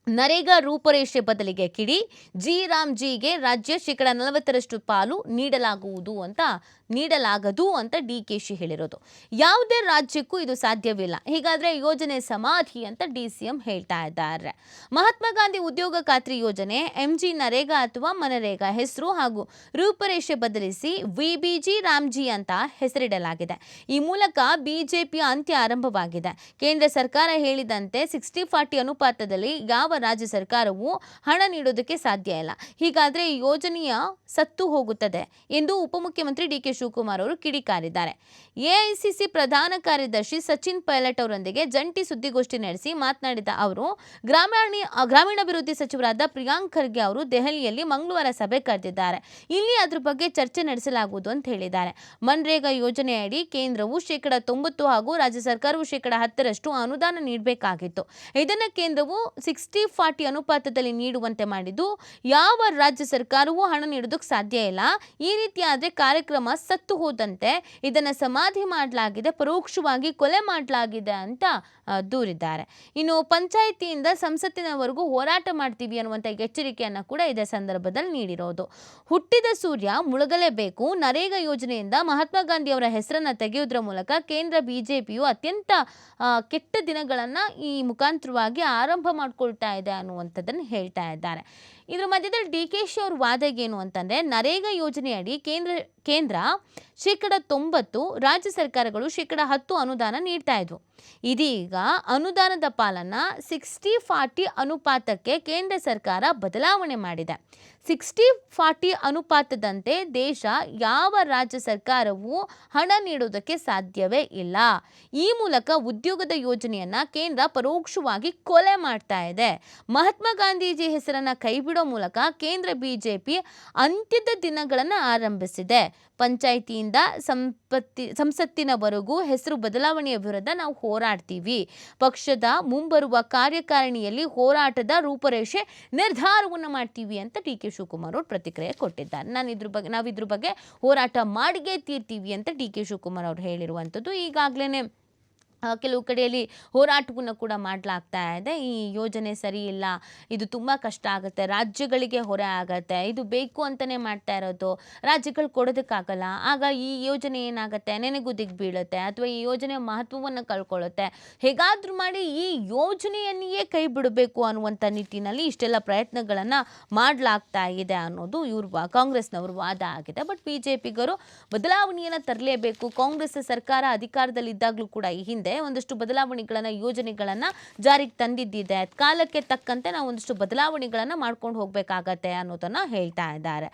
ನರೇಗಾ ರೂಪರೇಷೆ ಬದಲಿಗೆ ಕಿಡಿ, ಜಿ ರಾಮ್ಜಿಗೆ ರಾಜ್ಯ 40% ಪಾಲು ನೀಡಲಾಗದು ಅಂತ ಡಿಕೆಶಿ ಹೇಳಿರೋದು. ಯಾವುದೇ ರಾಜ್ಯಕ್ಕೂ ಇದು ಸಾಧ್ಯವಿಲ್ಲ, ಹೀಗಾದ್ರೆ ಯೋಜನೆ ಸಮಾಧಿ ಅಂತ ಡಿಸಿಎಂ ಹೇಳ್ತಾ ಇದ್ದಾರೆ. ಮಹಾತ್ಮ ಗಾಂಧಿ ಉದ್ಯೋಗ ಖಾತ್ರಿ ಯೋಜನೆ ಎಂಜಿ ನರೇಗಾ ಅಥವಾ ಮನರೇಗಾ ಹೆಸರು ಹಾಗೂ ರೂಪರೇಷೆ ಬದಲಿಸಿ ವಿಬಿಜಿ ರಾಮ್ಜಿ ಅಂತ ಹೆಸರಿಡಲಾಗಿದೆ. ಈ ಮೂಲಕ ಬಿಜೆಪಿಯ ಅಂತ್ಯ ಆರಂಭವಾಗಿದೆ. ಕೇಂದ್ರ ಸರ್ಕಾರ ಹೇಳಿದಂತೆ 60-40 ಅನುಪಾತದಲ್ಲಿ ಯಾವ ರಾಜ್ಯ ಸರ್ಕಾರವು ಹಣ ನೀಡೋದಕ್ಕೆ ಸಾಧ್ಯ ಇಲ್ಲ, ಹೀಗಾದ್ರೆ ಈ ಯೋಜನೆಯ ಸತ್ತು ಹೋಗುತ್ತದೆ ಎಂದು ಉಪಮುಖ್ಯಮಂತ್ರಿ ಡಿಕೆ ಶಿವಕುಮಾರ್ ಅವರು ಕಿಡಿಕಾರಿದ್ದಾರೆ. ಎಐಸಿಸಿ ಪ್ರಧಾನ ಕಾರ್ಯದರ್ಶಿ ಸಚಿನ್ ಪೈಲಟ್ ಅವರೊಂದಿಗೆ ಜಂಟಿ ಸುದ್ದಿಗೋಷ್ಠಿ ನಡೆಸಿ ಮಾತನಾಡಿದ ಅವರು, ಗ್ರಾಮೀಣಾಭಿವೃದ್ಧಿ ಸಚಿವರಾದ ಪ್ರಿಯಾಂಕ್ ಖರ್ಗೆ ಅವರು ದೆಹಲಿಯಲ್ಲಿ ಮಂಗಳವಾರ ಸಭೆ ಕರೆದಿದ್ದಾರೆ. ಇಲ್ಲಿ ಅದರ ಬಗ್ಗೆ ಚರ್ಚೆ ನಡೆಸಲಾಗುವುದು ಅಂತ ಹೇಳಿದ್ದಾರೆ. ಮನ್ರೇಗಾ ಯೋಜನೆಯಡಿ ಕೇಂದ್ರವು 90% ಹಾಗೂ ರಾಜ್ಯ ಸರ್ಕಾರವು 10% ಅನುದಾನ ನೀಡಬೇಕಾಗಿತ್ತು. ಇದನ್ನು ಕೇಂದ್ರವು 60-40 ಅನುಪಾತದಲ್ಲಿ ನೀಡುವಂತೆ ಮಾಡಿದ್ದು, ಯಾವ ರಾಜ್ಯ ಸರ್ಕಾರವೂ ಹಣ ನೀಡೋದಕ್ಕೆ ಸಾಧ್ಯ ಇಲ್ಲ. ಈ ರೀತಿ ಆದರೆ ಕಾರ್ಯಕ್ರಮ ಸತ್ತು ಹೋದಂತೆ, ಇದನ್ನು ಸಮಾಧಿ ಮಾಡಲಾಗಿದೆ, ಪರೋಕ್ಷವಾಗಿ ಕೊಲೆ ಮಾಡಲಾಗಿದೆ ಅಂತ ದೂರಿದ್ದಾರೆ. ಇನ್ನು ಪಂಚಾಯಿತಿಯಿಂದ ಸಂಸತ್ತಿನವರೆಗೂ ಹೋರಾಟ ಮಾಡ್ತೀವಿ ಅನ್ನುವಂಥ ಎಚ್ಚರಿಕೆಯನ್ನು ಕೂಡ ಇದೇ ಸಂದರ್ಭದಲ್ಲಿ ನೀಡಿರೋದು. ಹುಟ್ಟಿದ ಸೂರ್ಯ ಮುಳುಗಲೇಬೇಕು. ನರೇಗಾ ಯೋಜನೆಯಿಂದ ಮಹಾತ್ಮ ಗಾಂಧಿ ಅವರ ಹೆಸರನ್ನು ತೆಗೆಯುವುದರ ಮೂಲಕ ಕೇಂದ್ರ ಬಿಜೆಪಿಯು ಅತ್ಯಂತ ಕೆಟ್ಟ ದಿನಗಳನ್ನು ಈ ಮುಖಾಂತರವಾಗಿ ಆರಂಭ ಮಾಡಿಕೊಳ್ತಾ ಇದೆ ಅನ್ನುವಂಥದ್ದನ್ನು ಹೇಳ್ತಾ ಇದ್ದಾರೆ. ಇದರ ಮಧ್ಯದಲ್ಲಿ ಡಿಕೆಶಿ ಅವ್ರ ವಾದ ಏನು ಅಂತಂದರೆ, ನರೇಗಾ ಯೋಜನೆಯಡಿ ಕೇಂದ್ರ 90%, ರಾಜ್ಯ ಸರ್ಕಾರಗಳು 10% ಅನುದಾನ ನೀಡ್ತಾ ಇದ್ವು. ಇದೀಗ ಅನುದಾನದ ಪಾಲನ್ನ 60-40 ಅನುಪಾತಕ್ಕೆ ಕೇಂದ್ರ ಸರ್ಕಾರ ಬದಲಾವಣೆ ಮಾಡಿದೆ. 60-40 ಅನುಪಾತದಂತೆ ದೇಶ ಯಾವ ರಾಜ್ಯ ಸರ್ಕಾರವೂ ಹಣ ನೀಡೋದಕ್ಕೆ ಸಾಧ್ಯವೇ ಇಲ್ಲ. ಈ ಮೂಲಕ ಉದ್ಯೋಗದ ಯೋಜನೆಯನ್ನ ಕೇಂದ್ರ ಪರೋಕ್ಷವಾಗಿ ಕೊಲೆ ಮಾಡ್ತಾ ಇದೆ. ಮಹಾತ್ಮ ಗಾಂಧೀಜಿ ಹೆಸರನ್ನ ಕೈಬಿಡೋ ಮೂಲಕ ಕೇಂದ್ರ ಬಿಜೆಪಿ ಅಂತ್ಯದ ದಿನಗಳನ್ನು ಆರಂಭಿಸಿದೆ. ಪಂಚಾಯಿತಿಯಿಂದ ಸಂಸತ್ತಿನವರೆಗೂ ಹೆಸರು ಬದಲಾವಣೆಯ ವಿರುದ್ಧ ನಾವು ಹೋರಾಡ್ತೀವಿ. ಪಕ್ಷದ ಮುಂಬರುವ ಕಾರ್ಯಕಾರಿಣಿಯಲ್ಲಿ ಹೋರಾಟದ ರೂಪರೇಷೆ ನಿರ್ಧಾರವನ್ನು ಮಾಡ್ತೀವಿ ಅಂತ ಡಿಕೆ ಶಿವಕುಮಾರ್ ಅವರು ಪ್ರತಿಕ್ರಿಯೆ ಕೊಟ್ಟಿದ್ದಾರೆ. ನಾವು ಇದ್ರ ಬಗ್ಗೆ ಹೋರಾಟ ಮಾಡಿಯೇ ತೀರ್ತೀವಿ ಅಂತ ಡಿಕೆ ಶಿವಕುಮಾರ್ ಅವರು ಹೇಳಿರುವಂಥದ್ದು. ಈಗಾಗಲೇ ಕೆಲವು ಕಡೆಯಲ್ಲಿ ಹೋರಾಟವನ್ನು ಕೂಡ ಮಾಡಲಾಗ್ತಾ ಇದೆ. ಈ ಯೋಜನೆ ಸರಿ ಇಲ್ಲ, ಇದು ತುಂಬ ಕಷ್ಟ ಆಗುತ್ತೆ, ರಾಜ್ಯಗಳಿಗೆ ಹೊರೆ ಆಗುತ್ತೆ, ಇದು ಬೇಕು ಅಂತಲೇ ಮಾಡ್ತಾ ಇರೋದು, ರಾಜ್ಯಗಳು ಕೊಡೋದಕ್ಕಾಗಲ್ಲ, ಆಗ ಈ ಯೋಜನೆ ಏನಾಗುತ್ತೆ, ನೆನೆಗುದಿಗೆ ಬೀಳುತ್ತೆ ಅಥವಾ ಈ ಯೋಜನೆಯ ಮಹತ್ವವನ್ನು ಕಳ್ಕೊಳ್ಳುತ್ತೆ, ಹೇಗಾದರೂ ಮಾಡಿ ಈ ಯೋಜನೆಯನ್ನೇ ಕೈ ಬಿಡಬೇಕು ಅನ್ನುವಂಥ ನಿಟ್ಟಿನಲ್ಲಿ ಇಷ್ಟೆಲ್ಲ ಪ್ರಯತ್ನಗಳನ್ನು ಮಾಡಲಾಗ್ತಾ ಇದೆ ಅನ್ನೋದು ಕಾಂಗ್ರೆಸ್ನವ್ರ ವಾದ ಆಗಿದೆ. ಬಟ್ ಬಿಜೆಪಿಗರು ಬದಲಾವಣೆಯನ್ನು ತರಲೇಬೇಕು. ಕಾಂಗ್ರೆಸ್ ಸರ್ಕಾರ ಅಧಿಕಾರದಲ್ಲಿದ್ದಾಗಲೂ ಕೂಡ ಈ ಹಿಂದೆ ಒಂದಷ್ಟು ಬದಲಾವಣೆಗಳನ್ನು, ಯೋಜನೆಗಳನ್ನು ಜಾರಿಗೆ ತಂದಿದ್ದಿದೆ. ಕಾಲಕ್ಕೆ ತಕ್ಕಂತೆ ನಾವು ಒಂದಷ್ಟು ಬದಲಾವಣೆಗಳನ್ನು ಮಾಡ್ಕೊಂಡು ಹೋಗಬೇಕಾಗತ್ತೆ ಅನ್ನೋದನ್ನ ಹೇಳ್ತಾ ಇದ್ದಾರೆ.